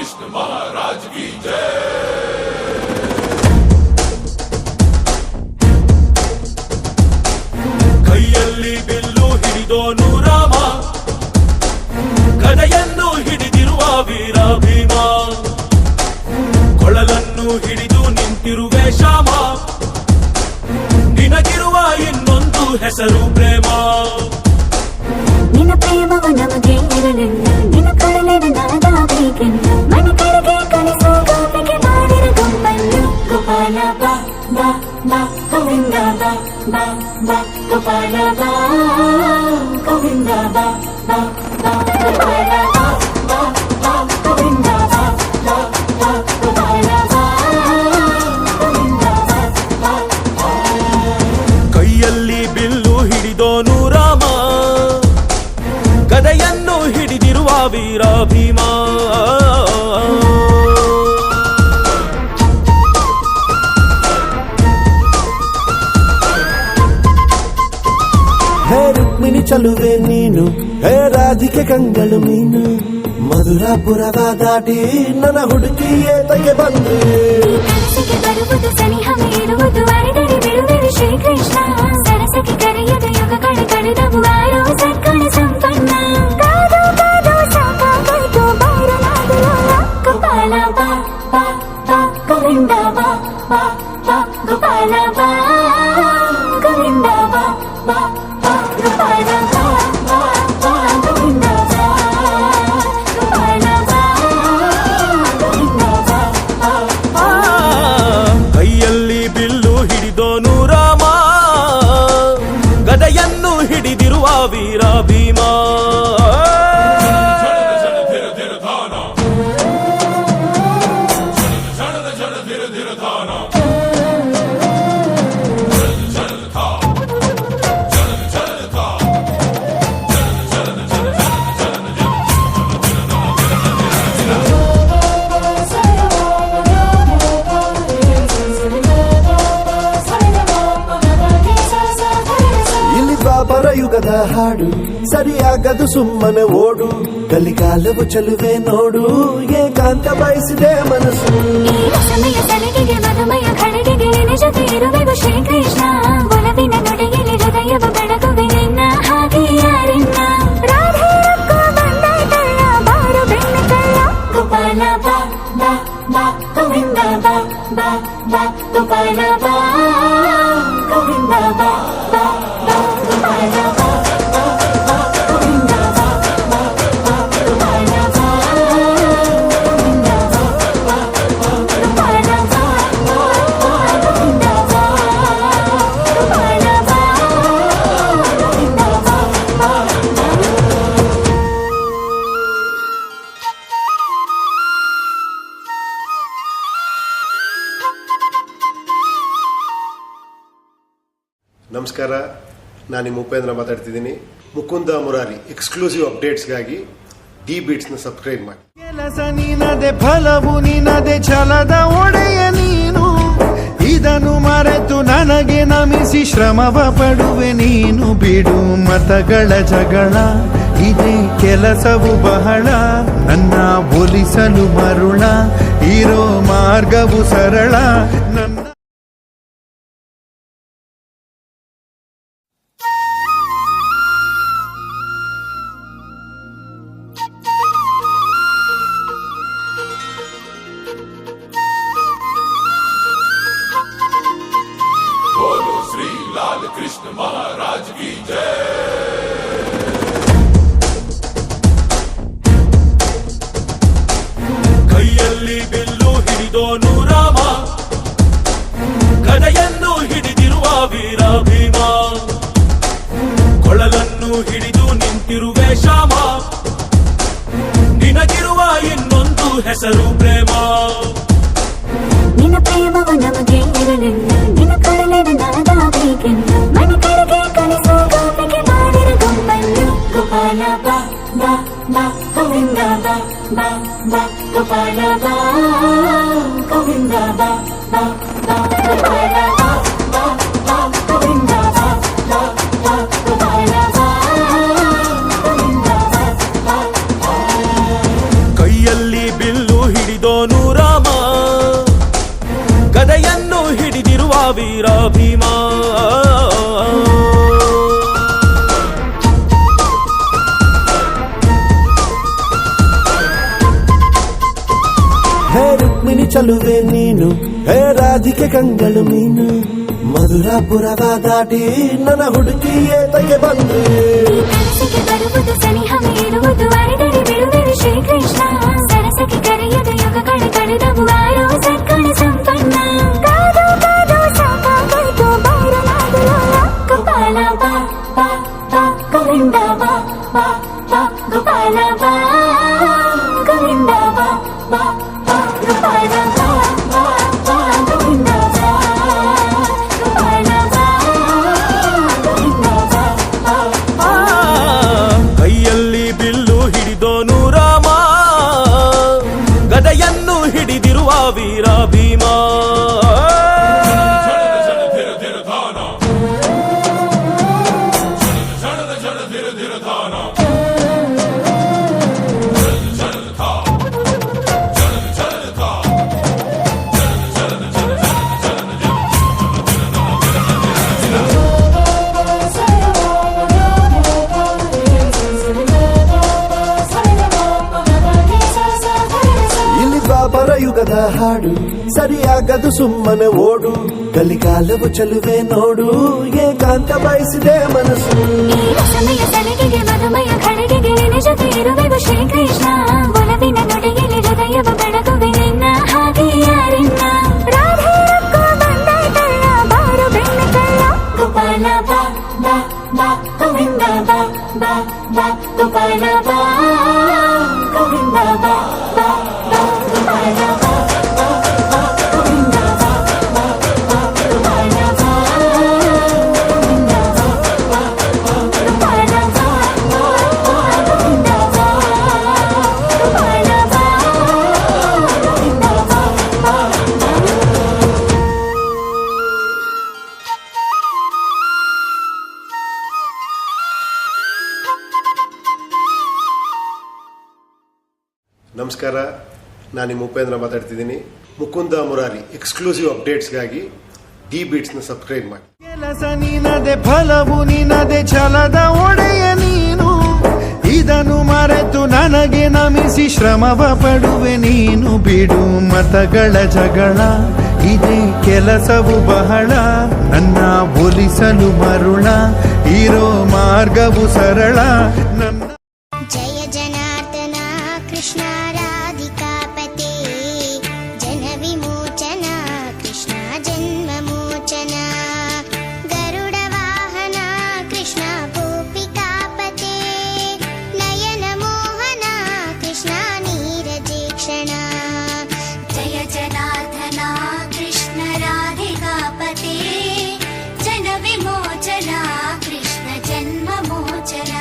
कृष्ण महाराज की जय। ಕೈಯಲ್ಲಿ ಬಿಲ್ಲು ಹಿಡಿದೋನು ರಾಮ, ಗದೆಯನ್ನು ಹಿಡಿದಿರುವ ವೀರ ಭೀಮ, ಕೊಳಲನ್ನು ಹಿಡಿದು ನಿಂತಿರುವೆ ಶ್ಯಾಮ, ನಿನಗಿರುವ ಇನ್ನೊಂದು ಹೆಸರು ಪ್ರೇಮ. ನಿನ್ನ ಪ್ರೇಮವು ನಮಗೆ ಇರಲಿಲ್ಲ, ನಿನ್ನ ಕಡಲಿನ ಮನೆ ಕಡೆಗೆ ಕಳಿಸೋ ಗೋಪಿಗೆ ಮಾಡಿರ ಗೊಂಬನ್ನು. ಗೋಪಾಲ ಬಾ ಬಾ ಬಾ ಗೋವಿಂದ ಬಾ ಬಾ ಬಾ ಗೋಪಾಲ ಬಾ ಗೋವಿಂದ ಬಾ ಬಾ ಬಾ ಗೋಪಾಲ ಬಾ ಬಾ ಬಾ ಗೋವಿಂದ ಬಾ ಬಾ ಬಾ ಗೋಪಾಲ ಬಾ ಗೋವಿಂದ ಬಾ ಬಾ. ಕೈಯಲ್ಲಿ ಬಿಲ್ಲು ಹಿಡಿದೋನು ರಾಮ, ಗದೆಯನ್ನು ಹಿಡಿದಿರುವ ವೀರ ಭೀಮ. ಹೇ ರುಕ್ಮಿಣಿ ಚಲುವೆ ನೀನು, ಹೇ ರಾಧಿಕೆ ಕಂಗಳು ಮೀನು, ಮಧುರಾಪುರವ ದಾಟಿ ನನ್ನ ಹುಡುಕಿ ಏತಕ್ಕೆ ಬಂದು. ಕನಸಿಗೆ ಬರುವುದು ಸನಿಹವೇ ಇರುವುದು, ಅರೆದರೆ ಬಿಡುವುದು ಶ್ರೀಕೃಷ್ಣ. ಸರಸಕ್ಕೆ ಕರೆಯದ ಯುಗಗಳು ಕಳೆದವು, ಆರೋ ಸತ್ಕಳ ಸಂಪನ್ನ. ಕಾದು ಕಾದು ಸಾಕಾಗೋಯ್ತು ಬೈರನಾದಲು. ಗೋಪಾಲ ಬಾ ಬಾ ಬಾ ಗೋವಿಂದ ಬಾ ಬಾ ಬಾ ಗೋಪಾಲ ಬಾ ಗೋವಿಂದ ಬಾ ಬಾ ಬಾ ಗೋಪಾಲ ಬಾ ಬಾ ಬಾ ಗೋವಿಂದ ಬಾ ಗೋಪಾಲ ಬಾ ಗೋವಿಂದ ಬಾ ಬಾ ಬಾ. ಕೈಯಲ್ಲಿ ಬಿಲ್ಲು ಹಿಡಿದೋನು ರಾಮ, ಗದೆಯನ್ನು ಹಿಡಿದಿರುವ ವೀರ ಭೀಮ. ಯುಗದ ಹಾಡು ಸರಿಯಾಗದು ಸುಮ್ಮನೆ ಓಡು, ಕಲಿಕಾಲವು ಚಲುವೆ ನೋಡು, ಏಕಾಂತ ಬಯಸಿದೆ ಮನಸ್ಸು. ಸಮಯ ತಲೆಗೆ ಮಧುಮಯ ಖಡ್ಗೆಗೆ ಜೊತೆ ಇರುವೆವು ಶ್ರೀಕೃಷ್ಣ. ಒಲವಿನ ನುಡಿಯಲ್ಲಿ ಹೃದಯವು ಬೆಳಗುವೆ ನಿನ್ನ ಹಾಗೆ ಯಾರಿನ್ನ. ರಾಧೆ ರೊಕ್ಕ ಬಂದಾಯ್ತಲ್ಲ ಬಾರು ಬೆಣ್ಣೆ ಕಳ್ಳ. ಗೋಪಾಲ ಬಾ ಬಾ ಬಾ ಗೋವಿಂದ ಬಾ ಬಾ ಬಾ ಗೋಪಾಲ ಬಾ ಗೋವಿಂದ ಬಾ ಬಾ ಬಾ ಗೋಪಾಲ ಬಾ. ನಮಸ್ಕಾರ, ನಾನು ನಿಮ್ಮ ಉಪೇಂದ್ರ ಮಾತಾಡ್ತಿದ್ದೀನಿ. ಮುಕುಂದ ಮುರಾರಿ ಎಕ್ಸ್ಕ್ಲೂಸಿವ್ ಅಪ್ಡೇಟ್ಸ್ಗಾಗಿ ಡಿ ಬೀಟ್ಸ್ನ ಸಬ್ಸ್ಕ್ರೈಬ್ ಮಾಡಿ. ಕೆಲಸ ನಿನದೆ, ಫಲವು ನಿನದೆ, ಛಲದ ಒಡೆಯ ನೀನು. ಇದನ್ನು ಮರೆತು ನನಗೆ ನಮಿಸಿ ಶ್ರಮವ ಪಡುವೆ ನೀನು. ಬಿಡು ಮತಗಳ ಜಗಳ, ಇದೇ ಕೆಲಸವು ಬಹಳ. ನನ್ನ ಒಲಿಸಲು ಮರುಳ, ಇರೋ ಮಾರ್ಗವು ಸರಳ. ನನ್ನ कृष्ण महाराज की जय। ಕೈಯಲ್ಲಿ ಬಿಲ್ಲು ಹಿಡಿದೋನು ರಾಮ, ಗದೆಯನ್ನು ಹಿಡಿದಿರುವ ವೀರ ಭೀಮ, ಕೊಳಲನ್ನು ಹಿಡಿದು ನಿಂತಿರುವೆ ಶ್ಯಾಮ, ನಿನಗಿರುವ ಇನ್ನೊಂದು ಹೆಸರು ಪ್ರೇಮ. ನಿನ್ನ ಪ್ರೇಮವು ನಮಗೆ ಇರಲಿಲ್ಲ, ನಿನ್ನ ಕಡಲಿನ ಮನೆ ಕಡೆಗೆ ಕಳಿಸೋ ಗೋಪಿಗೆ ಮಾಡಿರ ಗೊಂಬನ್ನು. ಗೋಪಾಲ ಬಾ ಬಾ ಬಾ ಗೋವಿಂದ ಬಾ ಬಾ ಬಾ ಗೋಪಾಲ ಬಾ ಗೋವಿಂದ ಬಾ ಬಾ ಬಾ ಗೋಪಾಲ ಬಾ ಬಾ ಬಾ ಗೋವಿಂದ ಬಾ ಬಾ ಬಾ ಗೋಪಾಲ ಬಾ ಗೋವಿಂದ ಬಾ ಬಾ. ಕೈಯಲ್ಲಿ ಬಿಲ್ಲು ವೀರ ಭೀಮಾ. ಹೇ ರುಕ್ಮಿಣಿ ಚಲುವೆ ನೀನು, ಹೇ ರಾಧಿಕೆ ಕಂಗಳು ಮೀನು, ಮಧುರಾಪುರವ ದಾಟಿ ನನ್ನ ಹುಡುಕಿ ಏತಕ್ಕೆ ಬಂದು. ಈ ಕನಸಿಗೆ ಬರುವುದು ಸನಿಹವ ಇರುವುದು ಅರೆದರೆ ಬಿಡುವೆನು ಶ್ರೀಕೃಷ್ಣ. ಸರಸಕ್ಕೆ ಕರೆಯದ ಯುಗಗಳ ಕಳೆದವು ಆರೋ ಸತ್ಕಳ ಸಂಪನ್ನ. ಕಾದು ಕಾದು ಸಾಕಾಗೋಯ್ತು ಬಾರಲಾಗಲ ಗೋಪಾಲ ಬಾ ಬಾ ಬಾ ಗೋವಿಂದ ಬಾ ಬಾ ಬಾ ಗೋಪಾಲ ಬಾ ಗೋವಿಂದ ಬಾ ಬಾ ಬಾ ಗೋಪಾಲ ಬಾ ಬಾ ಬಾ ಗೋವಿಂದ ಬಾ ಗೋಪಾಲ ಬಾ ಗೋವಿಂದ ಬಾ ಬಾ ಬಾ. ಕೈಯಲ್ಲಿ ಬಿಲ್ಲು ಹಿಡಿದೋನು ರಾಮ, ಗದೆಯನ್ನು ಹಿಡಿದಿರುವ ವೀರ ಭೀಮಾ. ಇಲ್ಲಿ ದ್ವಾಪರ ಯುಗದ ಹಾಡು ಸರಿಯಾಗದು ಸುಮ್ಮನೆ ಓಡು. ಕಲಿಕಾಲವು ಚಲುವೆ ನೋಡು, ಏಕಾಂತ ಬಯಸಿದೆ ಮನಸ್ಸು. ಈ ರಸಮಯ ಸಲಿಗೆಗೆ ಮಧುಮಯ ಖಡ್ಗೆಗೆ ನಿನ್ನ ಜೊತೆ ಇರುವೆವು ಶ್ರೀಕೃಷ್ಣ. ಒಲವಿನ ನುಡಿಯಲ್ಲಿ ಹೃದಯವ ಬೆಳಗುವೆ ನಿನ್ನ ಹಾಗೆ ಯಾರಿನ್ನ. ರಾಧೆ ರಕ್ಕೋ ಬಂದಾಯ್ತಲ್ಲ ಬಾರು ಬೆಣ್ಣ ಕಳ್ಳ ಗೋಪಾಲ ಬಾ ಬಾ ಬಾ ಗೋವಿಂದ ಬಾ ಬಾ ಬಾ ಗೋಪಾಲ ಬಾ ಗೋವಿಂದ ಬಾ ಬಾ ಬಾ ಗೋಪಾಲ ಬಾ ಬಾ ಬಾ ಗೋವಿಂದ ಬಾ ಬಾ ಬಾ ಗೋಪಾಲ ಬಾ ಗೋವಿಂದ ಬಾ ಬಾ ಬಾ ಗೋಪಾಲ ಬಾ ಬಾ ಬಾ ಗೋವಿಂದ ಬಾ ಗೋಪಾಲ ಬಾ ಗೋವಿಂದ ಬಾ ಬಾ ಬಾ. ನಮಸ್ಕಾರ, ನಾನು ನಿಮ್ಮ ಉಪೇಂದ್ರ ಮಾತಾಡ್ತಿದ್ದೀನಿ. ಮುಕುಂದ ಮುರಾರಿ ಎಕ್ಸ್ಕ್ಲೂಸಿವ್ ಅಪ್ಡೇಟ್ಸ್ಗಾಗಿ ಡಿ ಬೀಟ್ಸ್ನ ಸಬ್ಸ್ಕ್ರೈಬ್ ಮಾಡಿ. ಕೆಲಸ ನಿನದೆ ಫಲವು ನಿನದೆ ಛಲದ ಒಡೆಯ ನೀನು. ಇದನ್ನು ಮರೆತು ನನಗೆ ನಮಿಸಿ ಶ್ರಮವ ಪಡುವೆ ನೀನು. ಬಿಡು ಮತಗಳ ಜಗಳ, ಇದೇ ಕೆಲಸವು ಬಹಳ. ನನ್ನ ಒಲಿಸಲು ಮರುಳ, ಇರೋ ಮಾರ್ಗವು ಸರಳ. ನನ್ನ ಜಯ ಜನಾರ್ದನ ಕೃಷ್ಣ ರಾಧಿಕಾಪತೆ, ಜನ ವಿಮೋಚನ ಕೃಷ್ಣ ಜನ್ಮ ಮೋಚನ. ಗರುಡ ವಾಹನ ಕೃಷ್ಣ ಗೋಪಿಕಾಪತೆ, ನಯನ ಮೋಹನ ಕೃಷ್ಣ ನೀರಜೇಕ್ಷಣ. ಜಯ ಜನಾರ್ದನ ಕೃಷ್ಣ ರಾಧಿಕಾಪತೆ, ಜನ ವಿಮೋಚನ ಕೃಷ್ಣ ಜನ್ಮ ಮೋಚನ.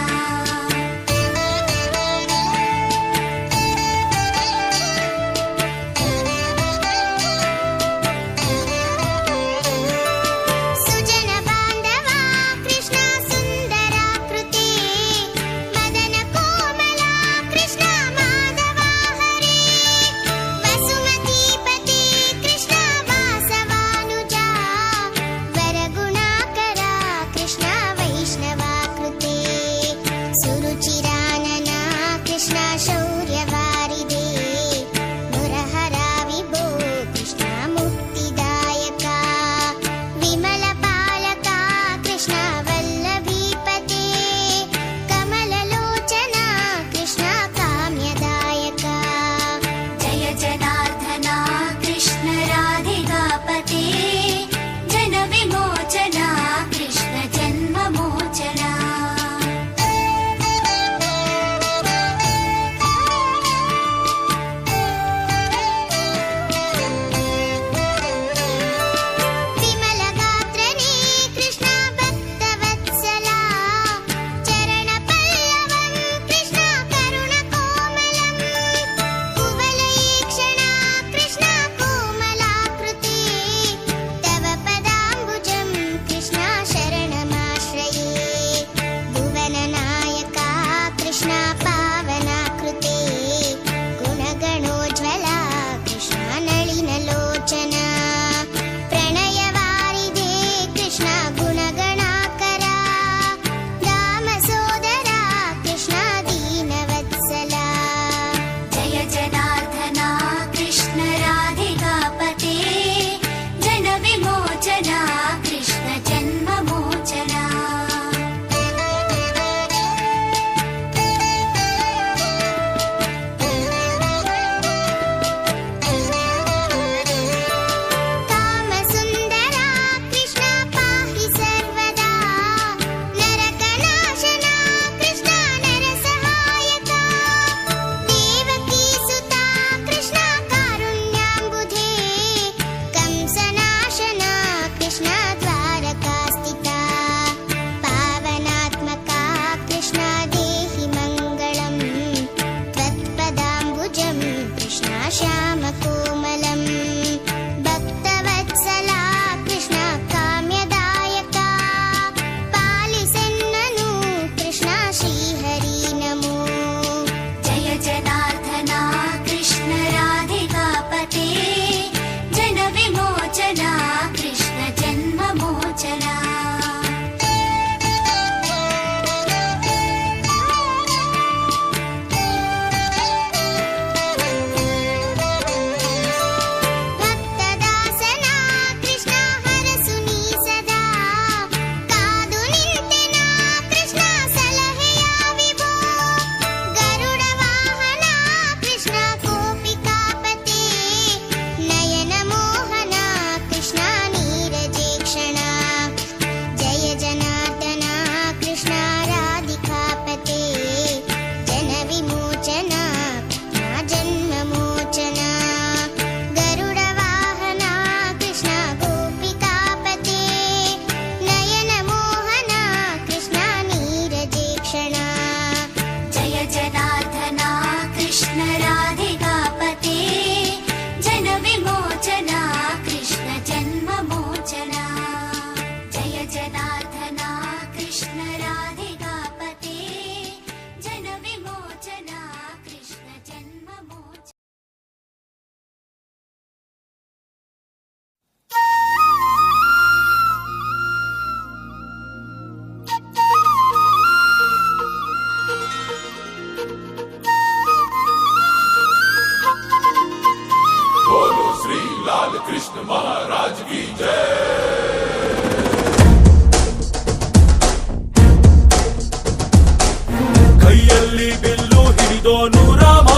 ಕೈಯಲ್ಲಿ ಬಿಲ್ಲು ಹಿಡಿದೋನು ರಾಮ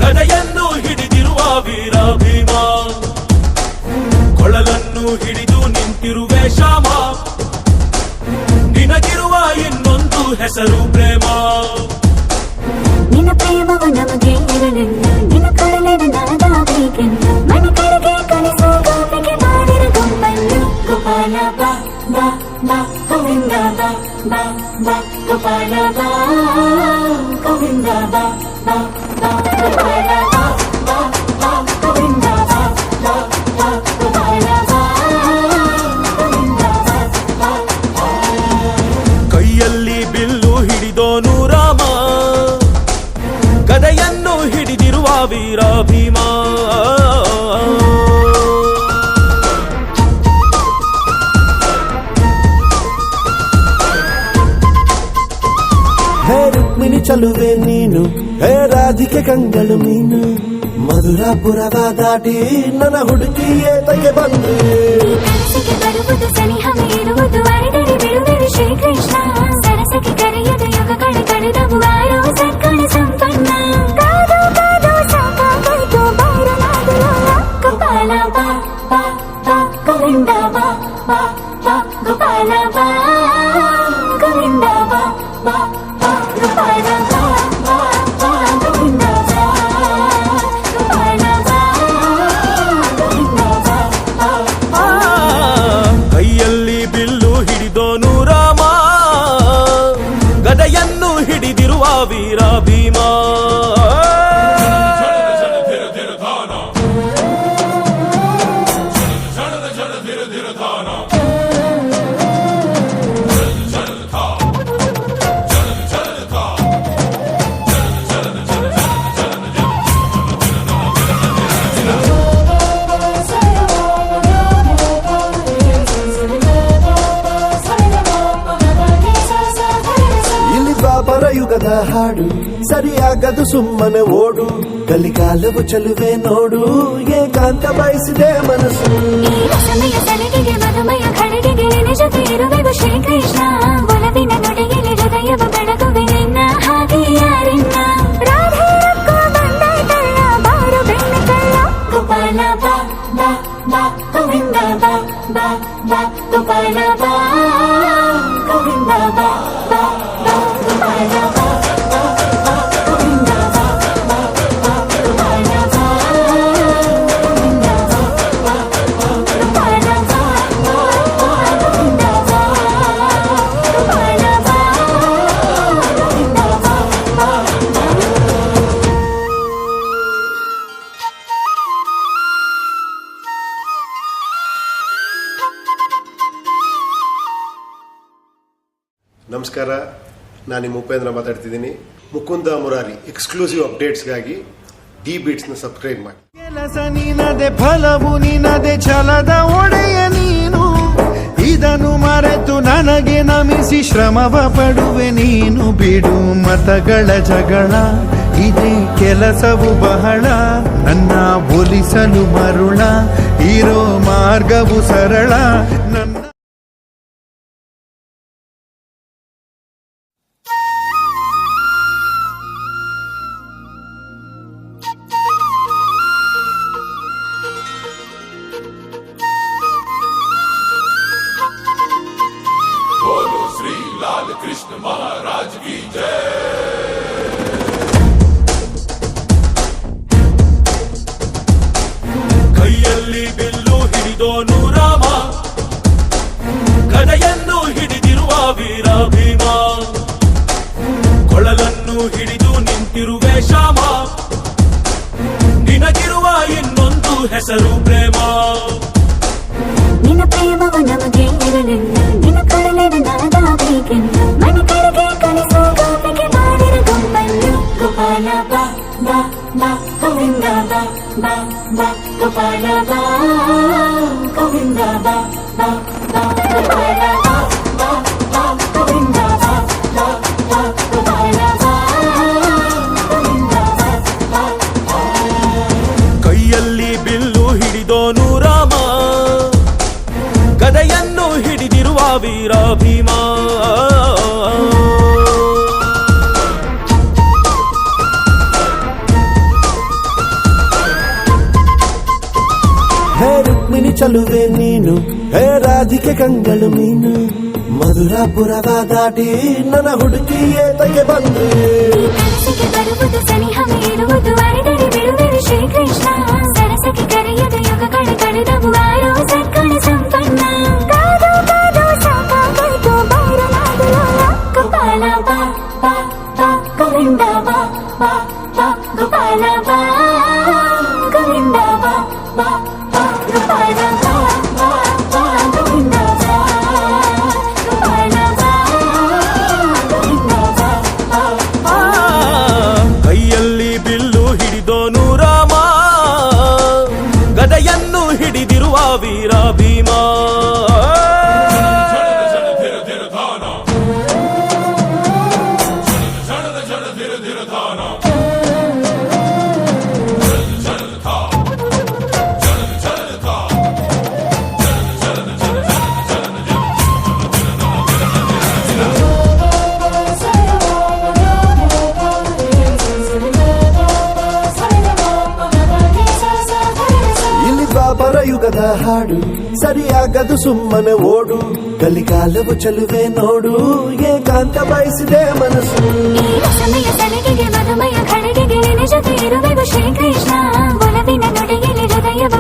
ಗದೆಯನ್ನು ಹಿಡಿದಿರುವ ವೀರ ಭೀಮ ಕೊಳಲನ್ನು ಹಿಡಿದು ನಿಂತಿರುವೆ ಶ್ಯಾಮ ನಿನಗಿರುವ ಇನ್ನೊಂದು ಹೆಸರು ಪ್ರೇಮ ನಿನ್ನ ಪ್ರೇಮವು ನಮಗೆ ಇರಲಿಲ್ಲ ನಿನ್ನ ಕರಳಿನ ನಾದಾಗಬೇಕೆಂದು ಮನೆ ಕಡೆಗೆ ಕಳಿಸೋ ಗೋಪಿಗೆ ಮಾಡಿರ ಗುಂಪನ್ನು ಗೋಪಾಲ ಬಾ ಬಾ ಬಾ ಗೋವಿಂದ ಬಾ ಬಾ ಬಾ ಗೋಪಾಲ ಬಾ ಗೋವಿಂದ ಬಾ ಬಾ ಬಾ ಗೋಪಾಲ ಬಾ ಬಾ ಬಾ ಗೋವಿಂದ ಬಾ ಬಾ ಬಾ ಗೋಪಾಲ ಬಾ ಗೋವಿಂದ ಬಾ ಬಾ. ಕೈಯಲ್ಲಿ ಬಿಲ್ಲು ಹಿಡಿದೋನು ರಾಮ ಗದೆಯನ್ನು ಹಿಡಿದಿರುವ ವೀರ ಭೀಮ ಹೇ ರುಕ್ಮಿಣಿ ಚಲುವೆ ನೀನು ಹೇ ರಾಧಿಕೆ ಕಂಗಳು ಮೀನು ಮಧುರಾಪುರವ ದಾಟಿ ನನ್ನ ಹುಡುಕಿ ಏತಕ್ಕೆ ಬಂದು ಈ ಕನಸಿಗೆ ಬರುವುದು ಸನಿಹ ಇರುವುದು ಅರೆದರೆ ಬಿಡುವೆನು ಶ್ರೀಕೃಷ್ಣ ಸರಸಕ್ಕೆ ಕರೆಯದ ಯುಗಗಳ ಕಳೆದವು ಆರೋ ಸಕ್ಕಳ ಸಂಪನ್ನ ಕಾದು ಕಾದು ಸಾಕಾಗಾಯ್ತು ಬೈರನಾದಲ ಗೋಪಾಲ ಬಾ ಬಾ ಬಾ ಗೋವಿಂದ ಬಾ ಬಾ ಬಾ ಗೋಪಾಲ ಬಾ ಗೋವಿಂದ ಬಾ ಬಾ ಬಾ ಗೋಪಾಲ ಬಾ ಬಾ ಬಾ ಗೋವಿಂದ ಬಾ ಗೋಪಾಲ ಬಾ ಗೋವಿಂದ ಬಾ ಬಾ ಬಾ. ಕೈಯಲ್ಲಿ ಬಿಲ್ಲು ಹಿಡಿದೋನು ರಾಮ ಗದೆಯನ್ನು ಹಿಡಿದಿರುವ ವೀರ ಭೀಮ ಇಲ್ಲಿ ದ್ವಾಪರ ಯುಗದ ಹಾಡು ಸರಿಯಾಗದು ಸುಮ್ಮನೆ ಓಡು ಕಲಿಕಾಲವು ಚಲುವೆ ನೋಡು ಏಕಾಂತ ಬಯಸಿದೆ ಮನಸ್ಸು ಈ ರಸಮಯ ಸಲಿಗೆಗೆ ಮಧುಮಯ ಖಡ್ಗೆಗೆ ನಿನ್ನ ಜೊತೆ ಇರುವೆವು ಶ್ರೀಕೃಷ್ಣ ಒಲವಿನ ನುಡಿಯಲ್ಲಿ ಹೃದಯವ ಬೆಳಗುವೆ ನಿನ್ನ ಹಾಗೆ ಯಾರಿನ್ನ ರಾಧೆ ರೊಕ್ಕ ಬಂದಾಯ್ತಲ್ಲ ಬಾರು ಬೆಣ್ಣೆ ಕಳ್ಳ ಗೋಪಾಲ ಬಾ ಬಾ ಬಾ ಗೋವಿಂದ ಬಾ ಬಾ ಬಾ ಗೋಪಾಲ ಬಾ ಗೋವಿಂದ ಬಾ ಬಾ ಬಾ ಗೋಪಾಲ ಬಾ ಬಾ ಬಾ ಗೋವಿಂದ ಬಾ ಬಾ ಬಾ ಗೋಪಾಲ ಬಾ ಗೋವಿಂದ ಬಾ ಬಾ ಬಾ ಗೋಪಾಲ ಬಾ ಬಾ ಬಾ ಗೋವಿಂದ ಬಾ ಗೋಪಾಲ ಬಾ ಗೋವಿಂದ ಬಾ ಬಾ ಬಾ. ನಮಸ್ಕಾರ, ನಾನು ನಿಮ್ಮ ಉಪೇಂದ್ರ ಮಾತಾಡ್ತಿದ್ದೀನಿ. ಮುಕುಂದ ಮುರಾರಿ ಎಕ್ಸ್ಕ್ಲೂಸಿವ್ ಅಪ್ಡೇಟ್ಸ್ಗಾಗಿ ಡಿ ಬೀಟ್ಸ್ನ ಸಬ್ಸ್ಕ್ರೈಬ್ ಮಾಡಿ. ಕೆಲಸ ನಿನದೆ ಫಲವು ನಿನದೆ ಛಲದ ಒಡೆಯ ನೀನು ಇದನ್ನು ಮರೆತು ನನಗೆ ನಮಿಸಿ ಶ್ರಮವ ಪಡುವೆ ನೀನು ಬಿಡು ಮತಗಳ ಜಗಳ ಇದೇ ಕೆಲಸವು ಬಹಳ ನನ್ನ ಒಲಿಸಲು ಮರುಳ ಇರೋ ಮಾರ್ಗವು ಸರಳ ನನ್ನ ಕೈಯಲ್ಲಿ ಬಿಲ್ಲು ಹಿಡಿದೋನು ರಾಮ ಗದೆಯನ್ನು ಹಿಡಿದಿರುವ ವೀರ ಭೀಮ ಕೊಳಲನ್ನು ಹಿಡಿದು ನಿಂತಿರುವೆ ಶ್ಯಾಮ ನಿನಗಿರುವ ಇನ್ನೊಂದು ಹೆಸರು ಪ್ರೇಮ ನಿನ್ನ ಪ್ರೇಮವು ನಮಗೆ ಇರಲಿಲ್ಲ ನಿನ್ನ ಕರಳಿನ ನಾದಾಗಬೇಕೆಂದು ಮನೆ ಕಡೆಗೆ ಕಳಿಸೋ ಗೋಪಿಗೆ ಮಾಡಿರ ಗುಂಪನ್ನು ಗೋಪಾಲ ಬಾ ಬಾ ಬಾ ಗೋವಿಂದ ಬಾ ಬಾ ಬಾ ಗೋಪಾಲ ಬಾ ಗೋವಿಂದ ಬಾ ಬಾ ಬಾ ಗೋಪಾಲ ಬಾ ಬಾ ಬಾ ಗೋವಿಂದ ಬಾ ಬಾ ಬಾ ಗೋಪಾಲ ಬಾ ಗೋವಿಂದ ಬಾ ಬಾ. ಕೈಯಲ್ಲಿ ಬಿಲ್ಲು ವೀರ ಭೀಮಾ ಹೇ ರುಕ್ಮಿಣಿ ಚಲುವೆ ನೀನು ಹೇ ರಾಧಿಕೆ ಕಂಗಳು ಮೀನು ಮಧುರಾಪುರವ ದಾಟಿ ನನ್ನ ಹುಡುಕಿ ಏತಕ್ಕೆ ಬಂದ್ರೆ ಈ ಕನಸಿಗೆ ಬರುವುದು ಸನಿಹ ಇರುವುದು ಅರೆದರೆ ಬಿಡುವೆನು ಶ್ರೀಕೃಷ್ಣ ಸರಸಕ್ಕೆ ಕರೆಯದ ಯುಗಗಳ ಕಳೆದವು ಆರೋ ಸತ್ಕಳ ಸಂಪನ್ನ ಕಾದು ಕಾದು ಸಾಕಾಗೋಯ್ತು ಬಾರಲಾಗಲು ಗೋಪಾಲ ಬಾ ಬಾ ಬಾ ಗೋವಿಂದ ಬಾ ಬಾ ಬಾ ಗೋಪಾಲ ಬಾ ಗೋವಿಂದ ಬಾ ಬಾ ಬಾ ಗೋಪಾಲ ಬಾ ಬಾ ಬಾ ಗೋವಿಂದ ಬಾ ಗೋಪಾಲ ಬಾ ಗೋವಿಂದ ಬಾ ಬಾ ಬಾ ಕೈಯಲ್ಲಿ ಬಿಲ್ಲು ಹಿಡಿದೋನು ರಾಮ ಗದೆಯನ್ನು ಹಿಡಿದಿರುವ ವೀರ ಭೀಮಾ ಇಲ್ಲಿ ದ್ವಾಪರ ಯುಗದ ಹಾಡು ಸರಿಯಾಗದು ಸುಮ್ಮನೆ ಓಡು ಕಲಿಕಾಲವು ಚಲುವೆ ನೋಡು ಏಕಾಂತ ಬಯಸಿದೆ ಮನಸ್ಸು ಈ ರಸಮಯ ಸಲಿಗೆಗೆ ಮಧುಮಯ ಖಳಿಗೆಗೆ ನಿನ್ನ ಜೊತೆ ಇರುವೆವು ಶ್ರೀಕೃಷ್ಣ ಒಲವಿನ ನುಡಿಯಲ್ಲಿ ಹೃದಯವ